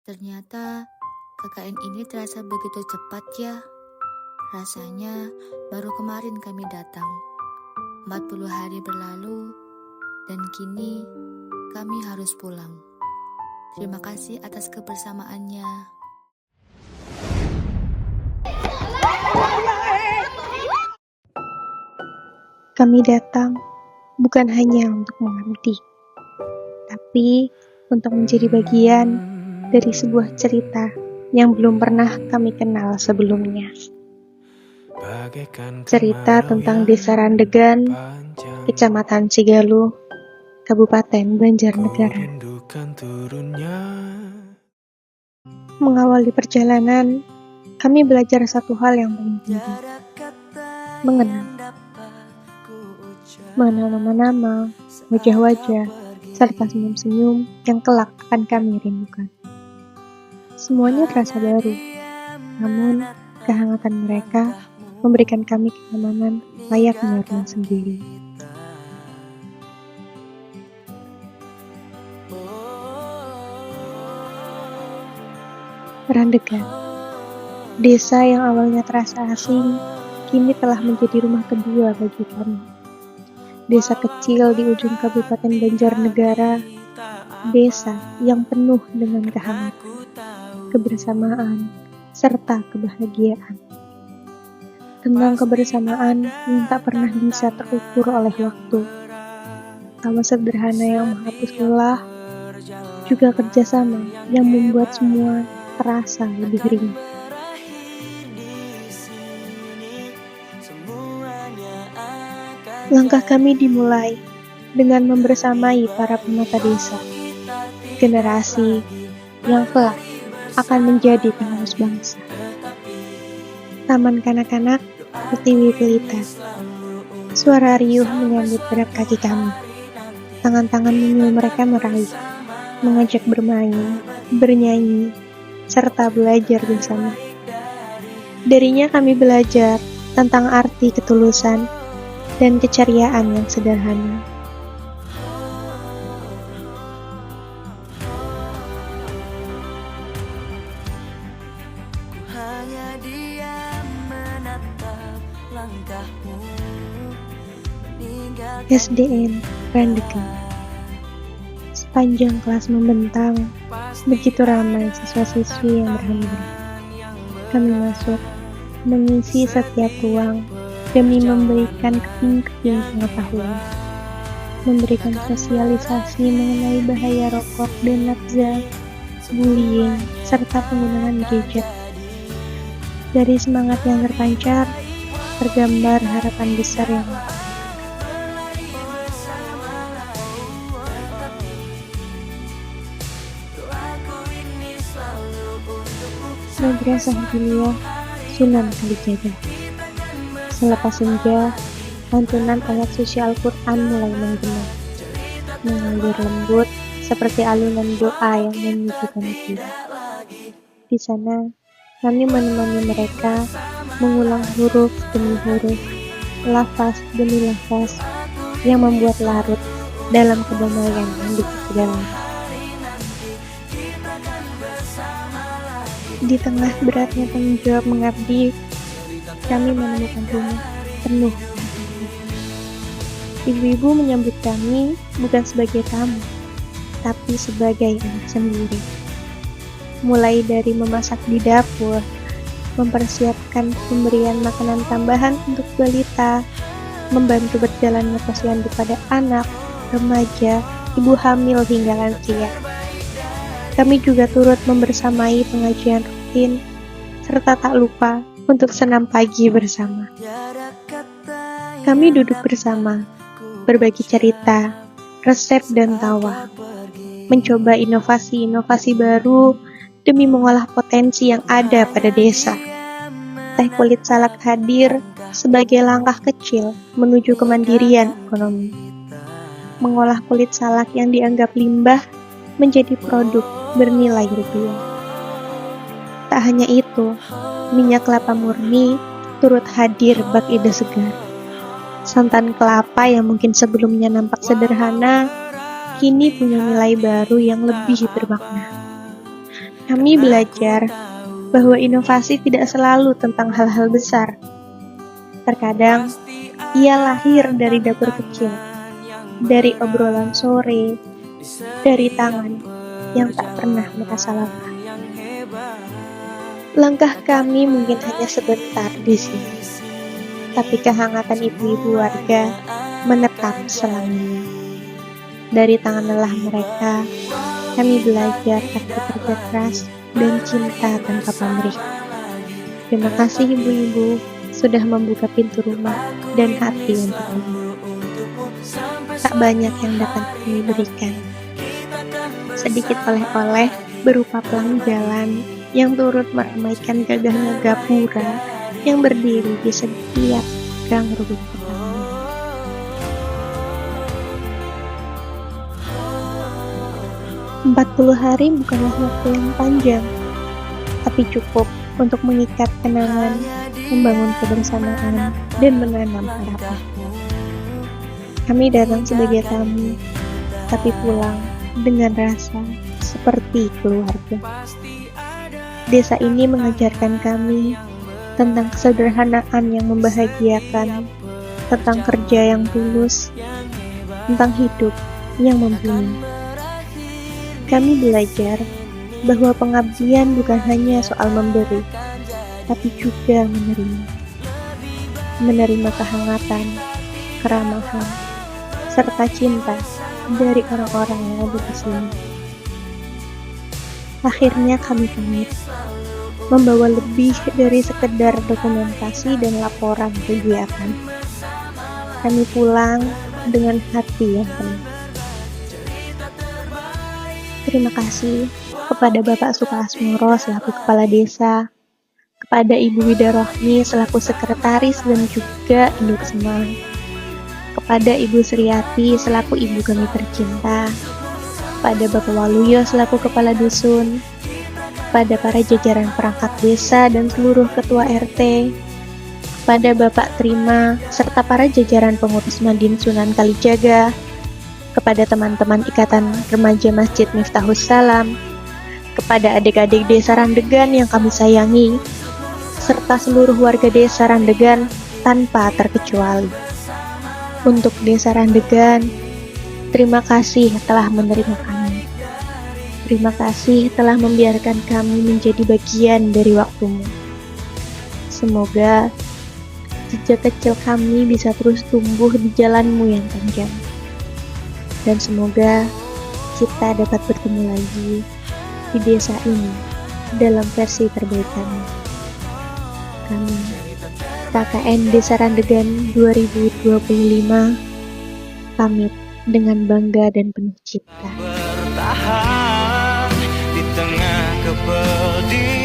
Ternyata KKN ini terasa begitu cepat ya. Rasanya baru kemarin kami datang. 40 hari berlalu dan kini kami harus pulang. Terima kasih atas kebersamaannya. Kami datang bukan hanya untuk mengabdi, tapi untuk menjadi bagian dari sebuah cerita yang belum pernah kami kenal sebelumnya. Cerita tentang Desa Randegan, Kecamatan Cigaluh, Kabupaten Banjarnegara. Mengawali perjalanan, kami belajar satu hal yang paling penting: mengenal nama-nama, wajah-wajah, serta senyum-senyum yang kelak akan kami rindukan. Semuanya terasa baru, namun kehangatan mereka memberikan kami kenyamanan layaknya rumah sendiri. Randegan, desa yang awalnya terasa asing, kini telah menjadi rumah kedua bagi kami. Desa kecil di ujung Kabupaten Banjarnegara, desa yang penuh dengan kehangatan, kebersamaan, serta kebahagiaan. Tentang kebersamaan yang tak pernah bisa terukur oleh waktu. Tawa sederhana yang menghapus lelah, juga kerjasama yang membuat semua terasa lebih ringan. Langkah kami dimulai dengan membersamai para penata desa, generasi yang kelak akan menjadi penerus bangsa. Taman kanak-kanak Pertiwi Pelita, suara riuh menyambut gerak kaki kami. Tangan-tangan mungil mereka meraih, mengajak bermain, bernyanyi, serta belajar bersama. Darinya kami belajar tentang arti ketulusan dan keceriaan yang sederhana. Hanya diam menatap langkahmu meninggalkan SDN Randegan. Sepanjang kelas membentang, begitu ramai siswa-siswi yang berhamburan. Kami masuk, mengisi setiap ruang demi memberikan keping-keping pengetahuan, memberikan sosialisasi mengenai bahaya rokok dan nafza, bullying, serta penggunaan gadget. Dari semangat yang terpancar, tergambar harapan besar yang Madrasah Diniyah Sunan Kalijaga. Selepas senja, lantunan ayat suci Al-Quran mulai menggema, mengalir lembut seperti alunan doa yang menyejukkan jiwa. Di sana, kami menemani mereka mengulang huruf demi huruf, lafaz demi lafaz yang membuat larut dalam kedamaian yang begitu dalam. Di tengah beratnya tanggung jawab mengabdi, kami menemukan rumah penuh. Ibu-ibu menyambut kami bukan sebagai tamu, tapi sebagai anak sendiri. Mulai dari memasak di dapur, mempersiapkan pemberian makanan tambahan untuk balita, membantu berjalannya posyandu pada anak, remaja, ibu hamil hingga lansia. Kami juga turut membersamai pengajian rutin, serta tak lupa untuk senam pagi bersama. Kami duduk bersama, berbagi cerita, resep dan tawa, mencoba inovasi-inovasi baru demi mengolah potensi yang ada pada desa. Teh kulit salak hadir sebagai langkah kecil menuju kemandirian ekonomi. Mengolah kulit salak yang dianggap limbah menjadi produk bernilai rupiah. Tak hanya itu, minyak kelapa murni turut hadir bak ide segar. Santan kelapa yang mungkin sebelumnya nampak sederhana, kini punya nilai baru yang lebih bermakna. Kami belajar bahwa inovasi tidak selalu tentang hal-hal besar. Terkadang, ia lahir dari dapur kecil, dari obrolan sore, dari tangan yang tak pernah merasa lelah. Langkah kami mungkin hanya sebentar di sini, tapi kehangatan ibu-ibu warga menetap selamanya. Dari tangan lelah mereka, kami belajar arti kerja keras dan cinta tanpa pamrih. Terima kasih ibu-ibu sudah membuka pintu rumah dan hati untuk kami. Tak banyak yang dapat kami berikan. Sedikit oleh-oleh berupa pelang jalan yang turut meramaikan gagahnya gapura yang berdiri di setiap gang rukun pertama. 40 hari bukanlah waktu yang panjang, tapi cukup untuk mengikat kenangan, membangun kebersamaan, dan menanam harapan. Kami datang sebagai tamu, tapi pulang dengan rasa seperti keluarga. Desa ini mengajarkan kami tentang kesederhanaan yang membahagiakan, tentang kerja yang tulus, tentang hidup yang membumi. Kami belajar bahwa pengabdian bukan hanya soal memberi, tapi juga menerima. Menerima kehangatan, keramahan, serta cinta dari orang-orang yang ada di sini. Akhirnya kami pamit, membawa lebih dari sekedar dokumentasi dan laporan kegiatan. Kami pulang dengan hati yang penuh. Terima kasih kepada Bapak Sukaasmoro selaku Kepala Desa, kepada Ibu Widarohmi selaku Sekretaris dan juga Induk Semang, kepada Ibu Sriati selaku Ibu kami tercinta, kepada Bapak Waluyo selaku Kepala Dusun, kepada para jajaran perangkat desa dan seluruh ketua RT, kepada Bapak Trima serta para jajaran pengurus Madin Sunan Kalijaga, kepada teman-teman Ikatan Remaja Masjid Miftahus Salam, kepada adik-adik Desa Randegan yang kami sayangi, serta seluruh warga Desa Randegan tanpa terkecuali. Untuk Desa Randegan, terima kasih telah menerima kami. Terima kasih telah membiarkan kami menjadi bagian dari waktumu. Semoga jejak kecil kami bisa terus tumbuh di jalanmu yang panjang. Dan semoga kita dapat bertemu lagi di desa ini dalam versi terbaik kami. Kami, KKN Desa Randegan 2025, pamit dengan bangga dan penuh cipta. Bertahan di tengah kepedihan.